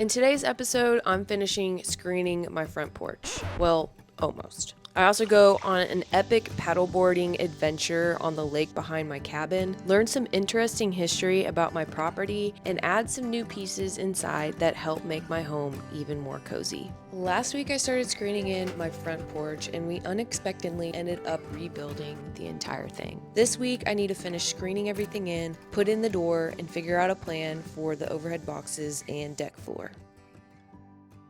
In today's episode, I'm finishing screening my front porch. Well, almost. I also go on an epic paddleboarding adventure on the lake behind my cabin, learn some interesting history about my property, and add some new pieces inside that help make my home even more cozy. Last week I started screening in my front porch and we unexpectedly ended up rebuilding the entire thing. This week I need to finish screening everything in, put in the door, and figure out a plan for the overhead boxes and deck floor.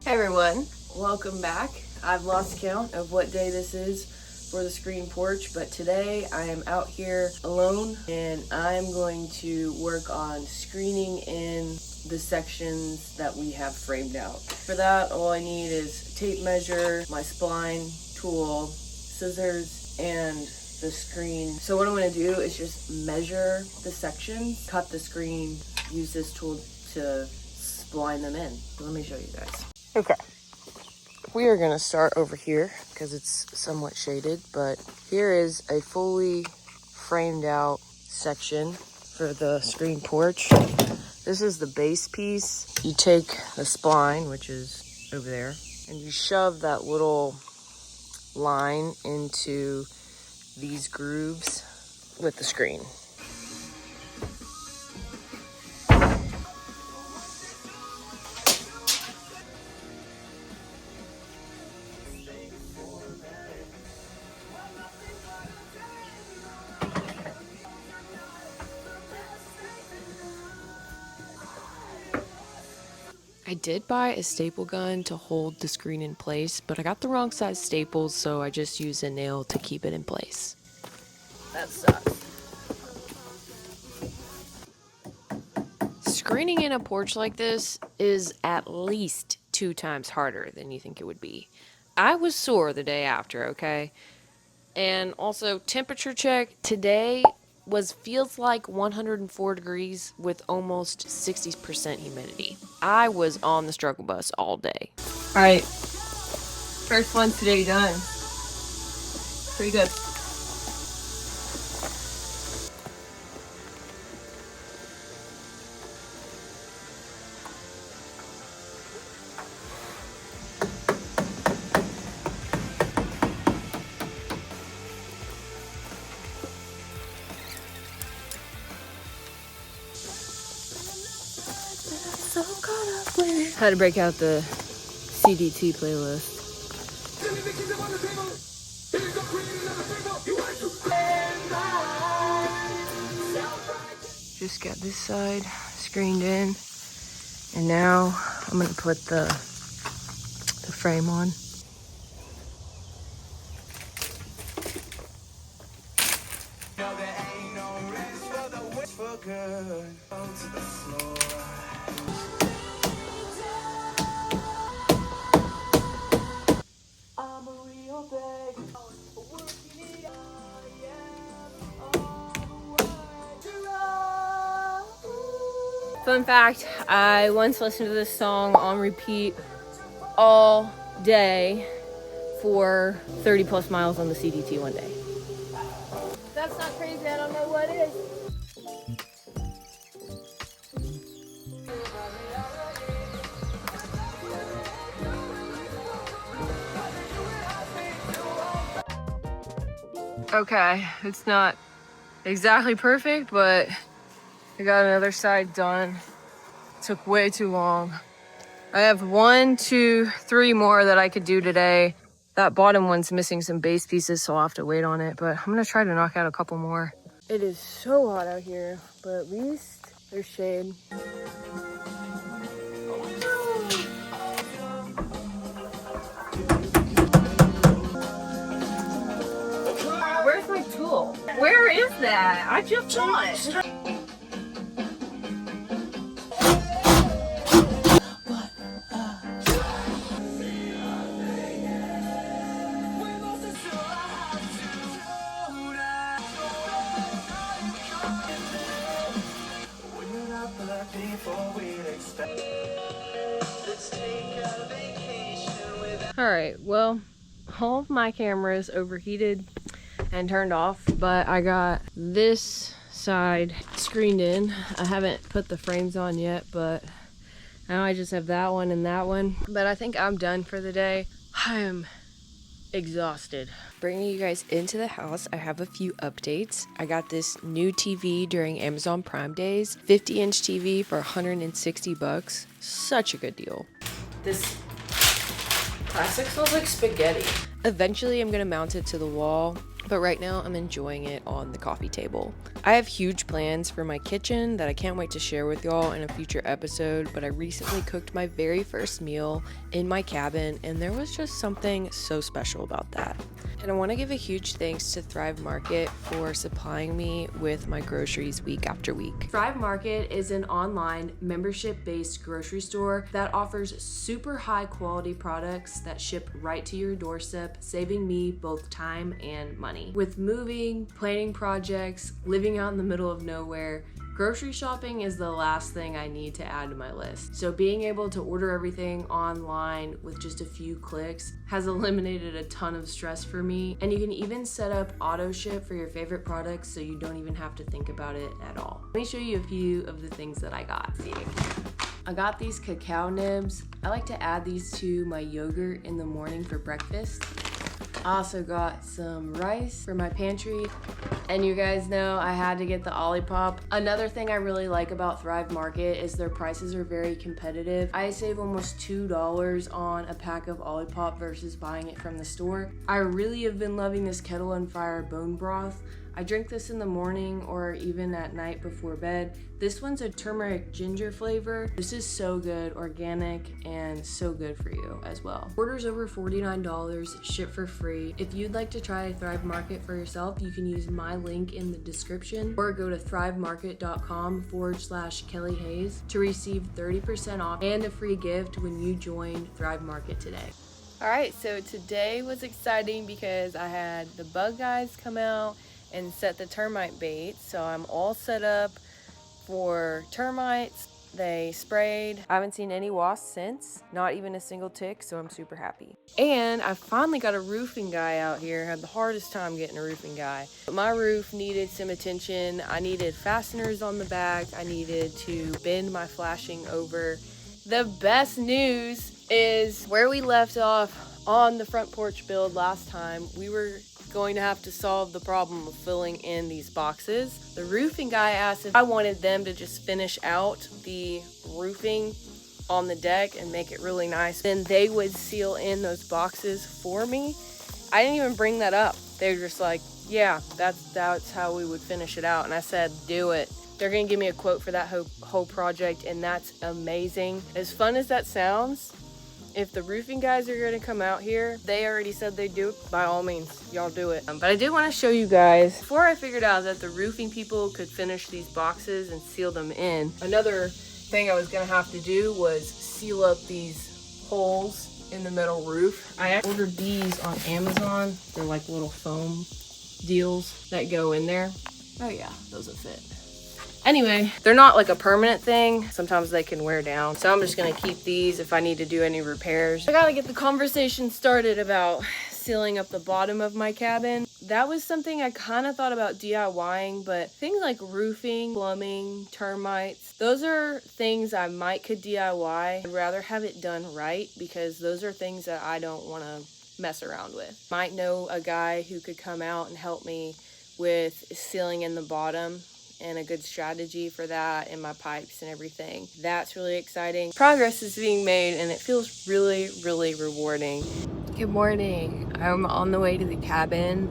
Hey everyone, welcome back. I've lost count of what day this is for the screen porch, but today I am out here alone and I'm going to work on screening in the sections that we have framed out. For that, all I need is a tape measure, my spline tool, scissors, and the screen. So what I'm going to do is just measure the sections, cut the screen, use this tool to spline them in. Let me show you guys. Okay. We are going to start over here because it's somewhat shaded, but here is a fully framed out section for the screen porch. This is the base piece. You take the spline, which is over there, and you shove that little line into these grooves with the screen. I did buy a staple gun to hold the screen in place, but I got the wrong size staples, so I just used a nail to keep it in place. That sucks. Screening in a porch like this is at least 2 times harder than you think it would be. I was sore the day after, okay? And also, temperature check today feels like 104 degrees with almost 60% humidity. I was on the struggle bus all day. All right, first one today done. Pretty good. Had to break out the CDT playlist. Just got this side screened in, and now I'm gonna put the frame on. Fun fact, I once listened to this song on repeat all day for 30 plus miles on the CDT one day. That's not crazy, I don't know what is. Okay, it's not exactly perfect, but I got another side done. Took way too long. I have 1, 2, 3 more that I could do today. That bottom one's missing some base pieces, so I'll have to wait on it, but I'm gonna try to knock out a couple more. It is so hot out here, but at least there's shade. Where's my tool? Where is that? I just saw it. Alright, well, all of my cameras overheated and turned off, but I got this side screened in. I haven't put the frames on yet, but Now I just have that one and that one. But I think I'm done for the day. I am exhausted. Bringing you guys into the house, I have a few updates. I got this new TV during Amazon Prime Days. 50-inch TV for $160. Such a good deal. This plastic smells like spaghetti. Eventually, I'm gonna mount it to the wall, but right now I'm enjoying it on the coffee table. I have huge plans for my kitchen that I can't wait to share with y'all in a future episode, but I recently cooked my very first meal in my cabin, and there was just something so special about that. And I want to give a huge thanks to Thrive Market for supplying me with my groceries week after week. Thrive Market is an online membership-based grocery store that offers super high quality products that ship right to your doorstep, saving me both time and money. With moving, planning projects, living out in the middle of nowhere, grocery shopping is the last thing I need to add to my list. So being able to order everything online with just a few clicks has eliminated a ton of stress for me. And you can even set up auto ship for your favorite products so you don't even have to think about it at all. Let me show you a few of the things that I got. I got these cacao nibs. I like to add these to my yogurt in the morning for breakfast. I also got some rice for my pantry. And you guys know I had to get the Olipop. Another thing I really like about Thrive Market is their prices are very competitive. I save almost $2 on a pack of Olipop versus buying it from the store. I really have been loving this Kettle and Fire bone broth. I drink this in the morning or even at night before bed. This one's a turmeric ginger flavor. This is so good, organic, and so good for you as well. Orders over $49, ship for free. If you'd like to try Thrive Market for yourself, you can use my link in the description or go to thrivemarket.com/Kelly Hayes to receive 30% off and a free gift when you join Thrive Market today. All right, so today was exciting because I had the bug guys come out and set the termite bait. So I'm all set up for termites. They sprayed. I haven't seen any wasps since, not even a single tick, so I'm super happy. And I finally got a roofing guy out here. I had the hardest time getting a roofing guy. But my roof needed some attention. I needed fasteners on the back. I needed to bend my flashing over. The best news is where we left off on the front porch build last time, we were going to have to solve the problem of filling in these boxes. The roofing guy asked if I wanted them to just finish out the roofing on the deck and make it really nice. Then they would seal in those boxes for me. I didn't even bring that up. They were just like, yeah, that's how we would finish it out. And I said, do it. They're gonna give me a quote for that whole project, and that's amazing. As fun as that sounds, if the roofing guys are gonna come out here, they already said they'd do it. By all means, y'all do it. But I did want to show you guys, before I figured out that the roofing people could finish these boxes and seal them in, another thing I was gonna have to do was seal up these holes in the metal roof. I ordered these on Amazon. They're like little foam deals that go in there. Oh yeah, those will fit. Anyway, they're not like a permanent thing. Sometimes they can wear down. So I'm just gonna keep these if I need to do any repairs. I gotta get the conversation started about sealing up the bottom of my cabin. That was something I kind of thought about DIYing, but things like roofing, plumbing, termites, those are things I could DIY. I'd rather have it done right because those are things that I don't want to mess around with. Might know a guy who could come out and help me with sealing in the bottom and a good strategy for that and my pipes and everything. That's really exciting. Progress is being made and it feels really, really rewarding. Good morning. I'm on the way to the cabin.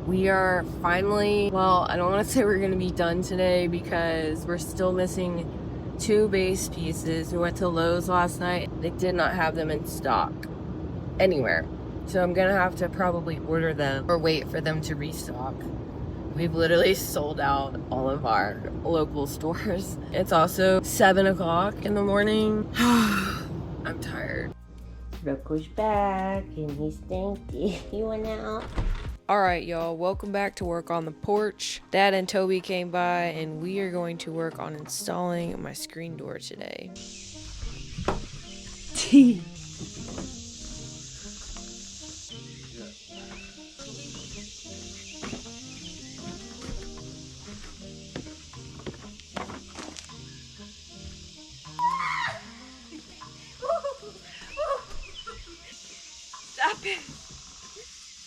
We are finally, well, I don't want to say we're gonna be done today because we're still missing 2 base pieces. We went to Lowe's last night. They did not have them in stock anywhere. So I'm gonna have to probably order them or wait for them to restock. We've literally sold out all of our local stores. It's also 7 o'clock in the morning. I'm tired. Look who's back, and he's stinky. You went out. Alright y'all, welcome back to work on the porch. Dad and Toby came by and we are going to work on installing my screen door today.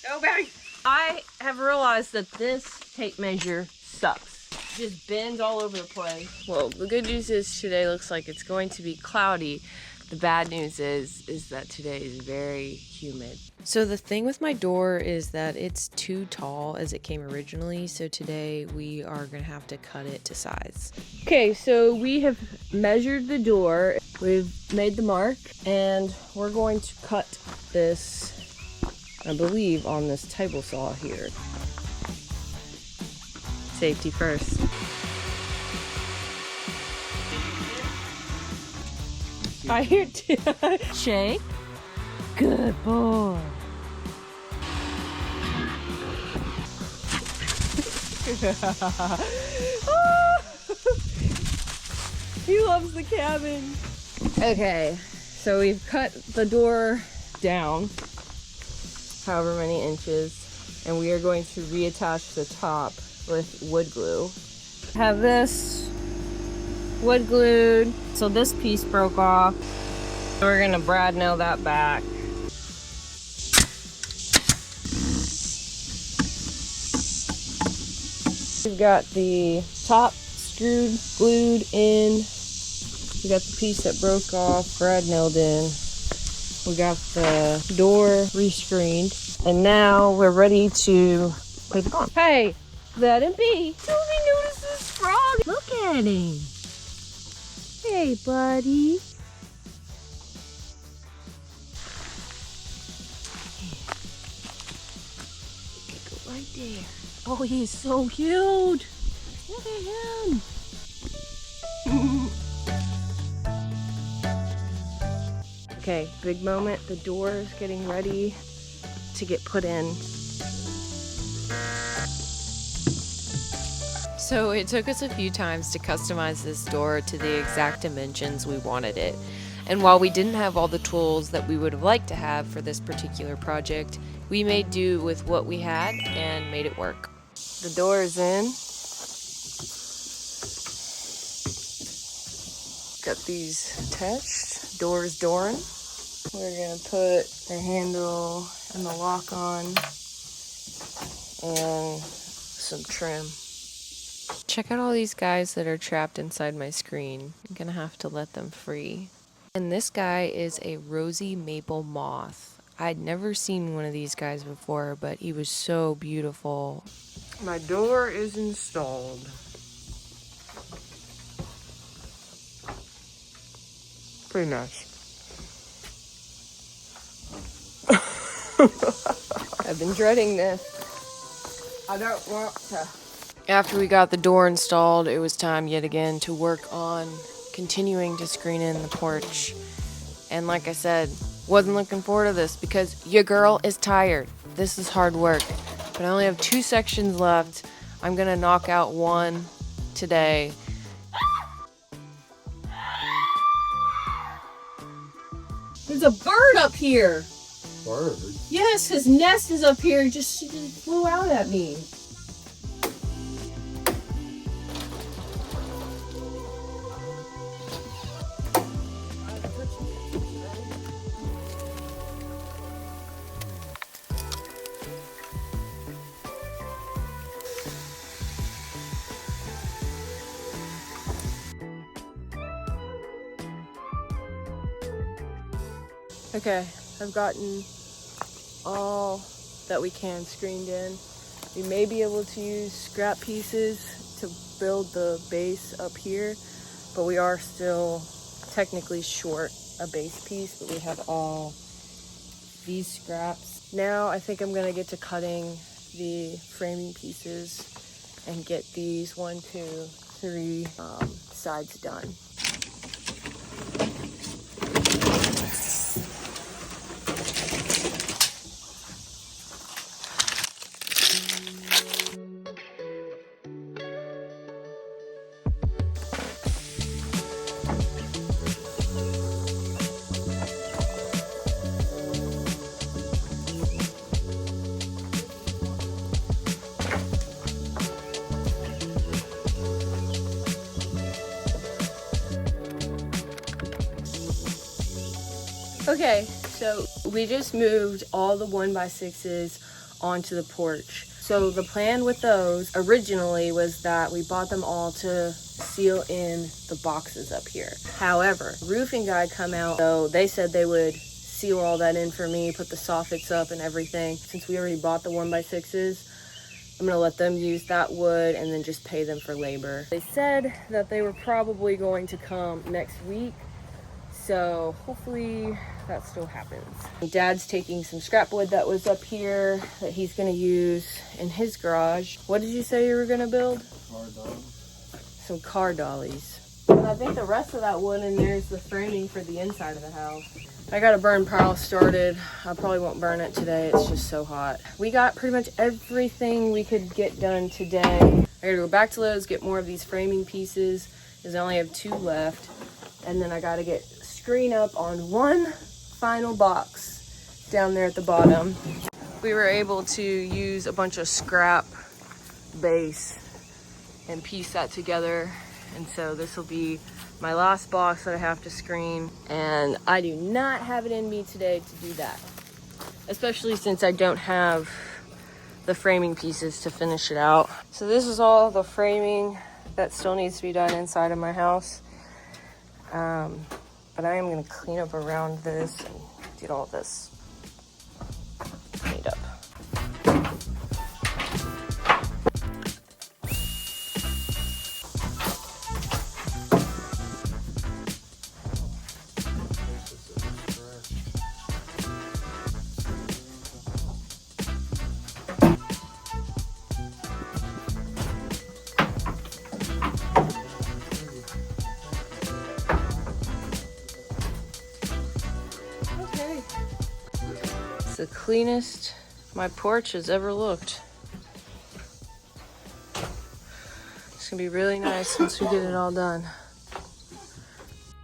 Nobody. I have realized that this tape measure sucks. It just bends all over the place. Well, the good news is today looks like it's going to be cloudy. The bad news is that today is very humid. So the thing with my door is that it's too tall as it came originally, so today we are gonna have to cut it to size. Okay, so we have measured the door, we've made the mark, and we're going to cut this, I believe, on this table saw here. Safety first. I hear too. Shake. Good boy. He loves the cabin. Okay, so we've cut the door down however many inches, and we are going to reattach the top with wood glue. Have this wood glued, so this piece broke off. So we're gonna brad nail that back. We've got the top screwed, glued in. We got the piece that broke off, brad nailed in. We got the door rescreened. And now we're ready to put it on. Hey, let him be. Nobody notices frog. Look at him. Hey, buddy. Go right there. Oh, he's so cute. Look at him. Okay, big moment. The door is getting ready to get put in. So it took us a few times to customize this door to the exact dimensions we wanted it. And while we didn't have all the tools that we would have liked to have for this particular project, we made do with what we had and made it work. The door is in. Got these attached. Door is dooring. We're gonna put the handle and the lock on and some trim. Check out all these guys that are trapped inside my screen. I'm gonna have to let them free. And this guy is a rosy maple moth. I'd never seen one of these guys before, but he was so beautiful. My door is installed. Pretty nice. I've been dreading this. I don't want to. After we got the door installed, it was time yet again to work on continuing to screen in the porch. And like I said, wasn't looking forward to this because your girl is tired. This is hard work. But I only have 2 sections left. I'm gonna knock out one today. There's a bird up here. Bird? Yes, his nest is up here. He just flew out at me. Okay, I've gotten all that we can screened in. We may be able to use scrap pieces to build the base up here, but we are still technically short a base piece, but we have all these scraps. Now I think I'm gonna get to cutting the framing pieces and get these 1, 2, 3 sides done. Okay, So we just moved all the 1x6s onto the porch. So the plan with those originally was that we bought them all to seal in the boxes up here. However, roofing guy come out, so they said they would seal all that in for me, put the soffits up and everything. Since we already bought the 1x6s, I'm gonna let them use that wood and then just pay them for labor. They said that they were probably going to come next week, so hopefully that still happens. Dad's taking some scrap wood that was up here that he's gonna use in his garage. What did you say you were gonna build? Car dollies. Some car dollies. And I think the rest of that wood in there is the framing for the inside of the house. I got a burn pile started. I probably won't burn it today. It's just so hot. We got pretty much everything we could get done today. I gotta go back to Lowe's, get more of these framing pieces, because I only have 2 left. And then I gotta get screen up on one final box down there at the bottom. We were able to use a bunch of scrap base and piece that together. And so this will be my last box that I have to screen. And I do not have it in me today to do that, especially since I don't have the framing pieces to finish it out. So this is all the framing that still needs to be done inside of my house. But I am gonna clean up around this and get all this cleaned up. It's the cleanest my porch has ever looked. It's gonna be really nice once we get it all done.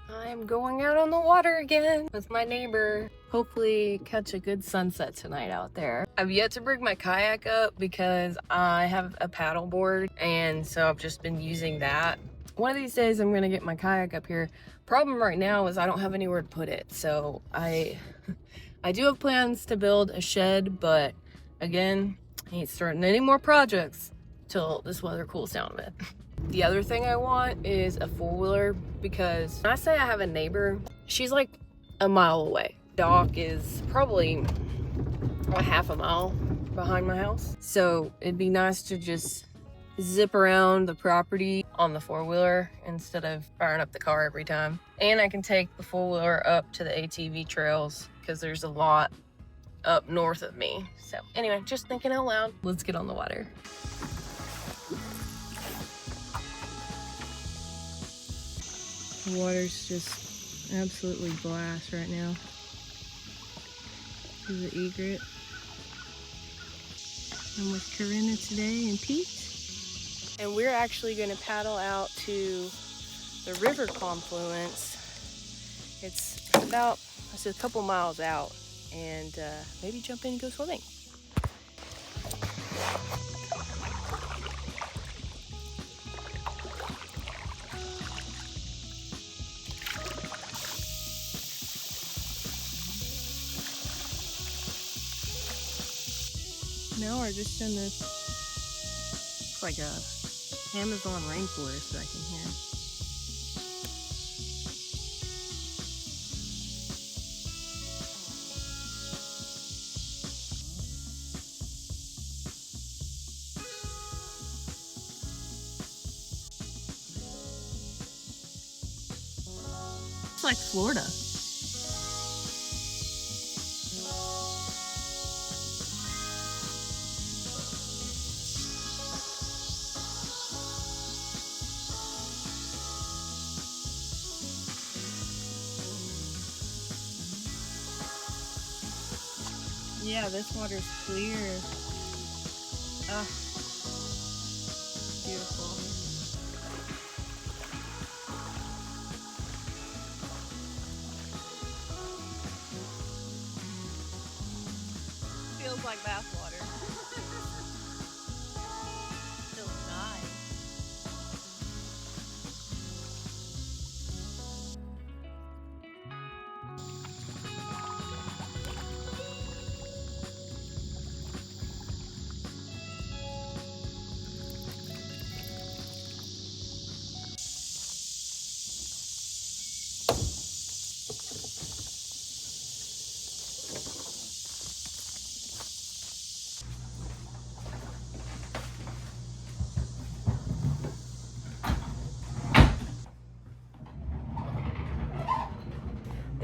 I'm going out on the water again with my neighbor. Hopefully catch a good sunset tonight out there. I've yet to bring my kayak up because I have a paddle board, and so I've just been using that. One of these days I'm gonna get my kayak up here. Problem right now is I don't have anywhere to put it, so I do have plans to build a shed, but again, I ain't starting any more projects till this weather cools down a bit. The other thing I want is a four-wheeler, because when I say I have a neighbor, she's like a mile away. Dock is probably a half a mile behind my house. So it'd be nice to just zip around the property on the four-wheeler instead of firing up the car every time. And I can take the four-wheeler up to the ATV trails because there's a lot up north of me. So anyway, just thinking out loud. Let's get on the water. The water's just absolutely glass right now. This is the egret. I'm with Corinna today and Pete. And we're actually gonna paddle out to the river confluence. It's a couple miles out, and maybe jump in and go swimming. Now we're just in this, it's like a Amazon rainforest I can hear. It's like Florida. Yeah, this water's clear. Ah, beautiful. Feels like bath water. Feels nice.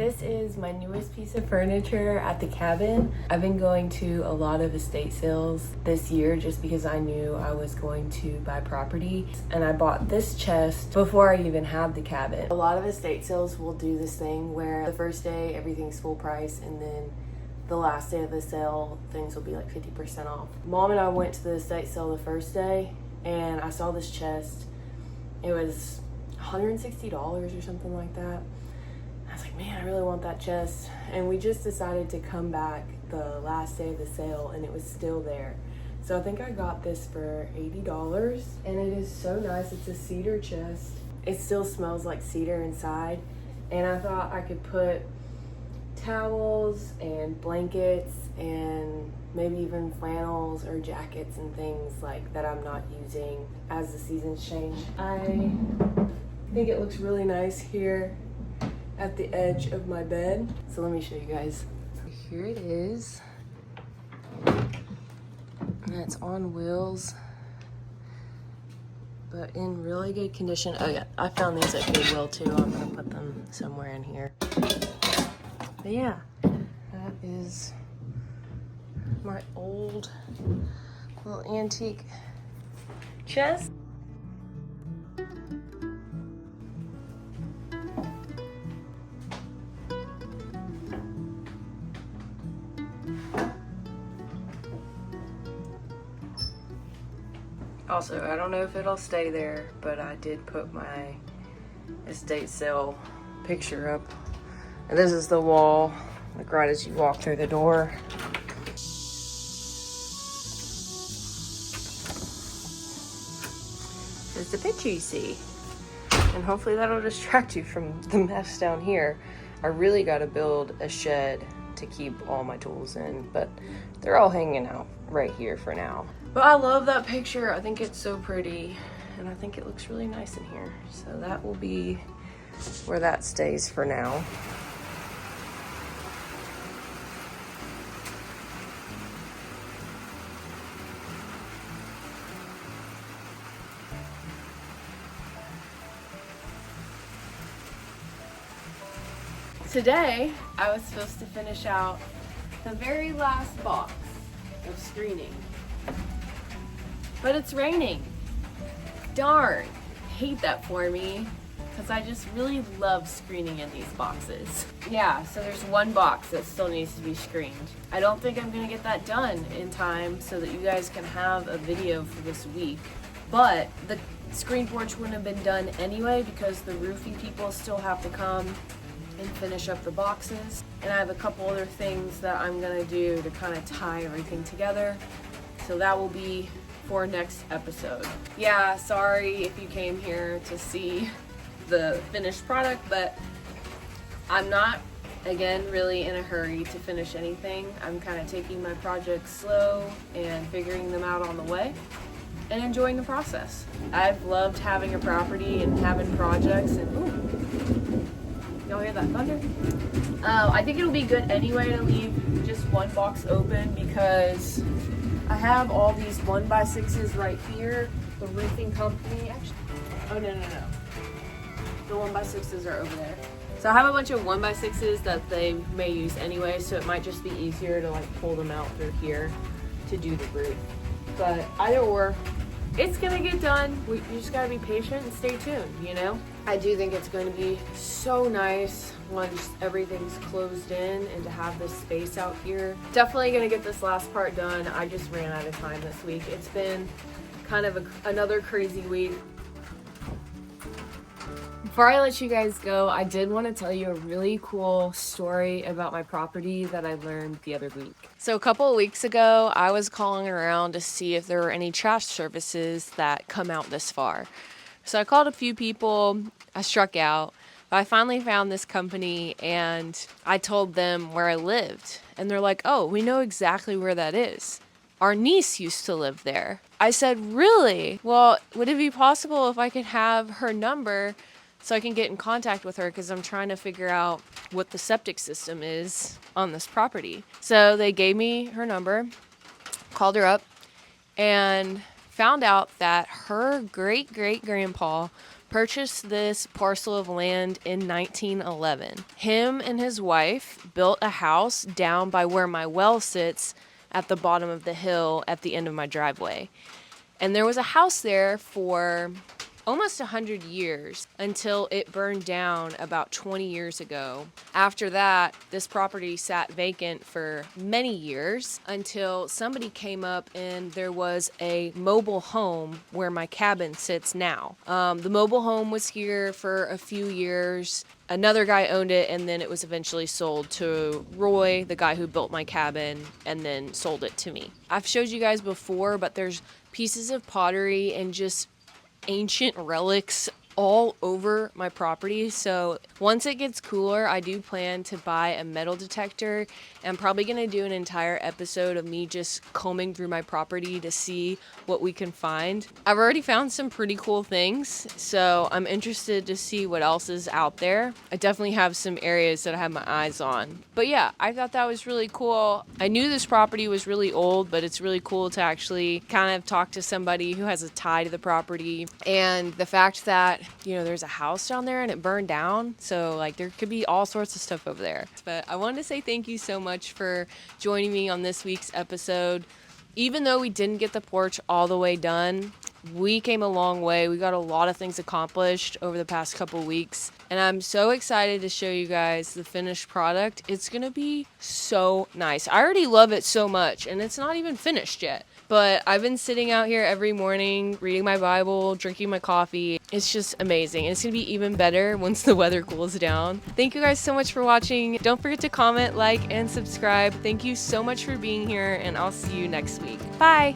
This is my newest piece of furniture at the cabin. I've been going to a lot of estate sales this year just because I knew I was going to buy property. And I bought this chest before I even had the cabin. A lot of estate sales will do this thing where the first day everything's full price, and then the last day of the sale things will be like 50% off. Mom and I went to the estate sale the first day and I saw this chest. It was $160 or something like that. I was like, man, I really want that chest. And we just decided to come back the last day of the sale and it was still there. So I think I got this for $80 and it is so nice. It's a cedar chest. It still smells like cedar inside. And I thought I could put towels and blankets and maybe even flannels or jackets and things like that I'm not using as the seasons change. I think it looks really nice here at the edge of my bed. So let me show you guys. Here it is. And it's on wheels, but in really good condition. Oh yeah, I found these at Goodwill too. I'm gonna put them somewhere in here. But yeah, that is my old little antique chest. Also, I don't know if it'll stay there, but I did put my estate sale picture up. And this is the wall, like right as you walk through the door. There's the picture you see. And hopefully that'll distract you from the mess down here. I really got to build a shed to keep all my tools in, but they're all hanging out right here for now. But I love that picture. I think it's so pretty and I think it looks really nice in here. So that will be where that stays for now. Today, I was supposed to finish out the very last box of screening, but it's raining. Darn, hate that for me, because I just really love screening in these boxes. Yeah, so there's one box that still needs to be screened. I don't think I'm gonna get that done in time so that you guys can have a video for this week, but the screen porch wouldn't have been done anyway because the roofing people still have to come and finish up the boxes. And I have a couple other things that I'm gonna do to kind of tie everything together. So that will be for next episode. Yeah, sorry if you came here to see the finished product, but I'm not, again, really in a hurry to finish anything. I'm kind of taking my projects slow and figuring them out on the way and enjoying the process. I've loved having a property and having projects and y'all hear that thunder? I think it'll be good anyway to leave just one box open because I have all these 1x6s right here. The roofing company, actually, oh no. The 1x6s are over there. So I have a bunch of 1x6s that they may use anyway, so it might just be easier to like pull them out through here to do the roof. But either or, it's gonna get done. You just gotta be patient and stay tuned, you know? I do think it's going to be so nice once everything's closed in and to have this space out here. Definitely going to get this last part done. I just ran out of time this week. It's been kind of another crazy week. Before I let you guys go, I did want to tell you a really cool story about my property that I learned the other week. So a couple of weeks ago, I was calling around to see if there were any trash services that come out this far. So I called a few people, I struck out, but I finally found this company and I told them where I lived. And they're like, oh, we know exactly where that is. Our niece used to live there. I said, really? Well, would it be possible if I could have her number so I can get in contact with her? Because I'm trying to figure out what the septic system is on this property. So they gave me her number, called her up, and found out that her great-great-grandpa purchased this parcel of land in 1911. Him and his wife built a house down by where my well sits at the bottom of the hill at the end of my driveway. And there was a house there for almost 100 years until it burned down about 20 years ago. After that, this property sat vacant for many years until somebody came up and there was a mobile home where my cabin sits now. The mobile home was here for a few years. Another guy owned it, and then it was eventually sold to Roy, the guy who built my cabin, and then sold it to me. I've showed you guys before, but there's pieces of pottery and just ancient relics all over my property. So once it gets cooler, I do plan to buy a metal detector. I'm probably going to do an entire episode of me just combing through my property to see what we can find. I've already found some pretty cool things, so I'm interested to see what else is out there. I definitely have some areas that I have my eyes on. But yeah, I thought that was really cool. I knew this property was really old, but it's really cool to actually kind of talk to somebody who has a tie to the property. And the fact that, you know, there's a house down there and it burned down. So like there could be all sorts of stuff over there. But I wanted to say thank you so much for joining me on this week's episode. Even though we didn't get the porch all the way done, we came a long way. We got a lot of things accomplished over the past couple weeks. And I'm so excited to show you guys the finished product. It's going to be so nice. I already love it so much, and it's not even finished yet. But I've been sitting out here every morning, reading my Bible, drinking my coffee. It's just amazing. And it's going to be even better once the weather cools down. Thank you guys so much for watching. Don't forget to comment, like, and subscribe. Thank you so much for being here, and I'll see you next week. Bye!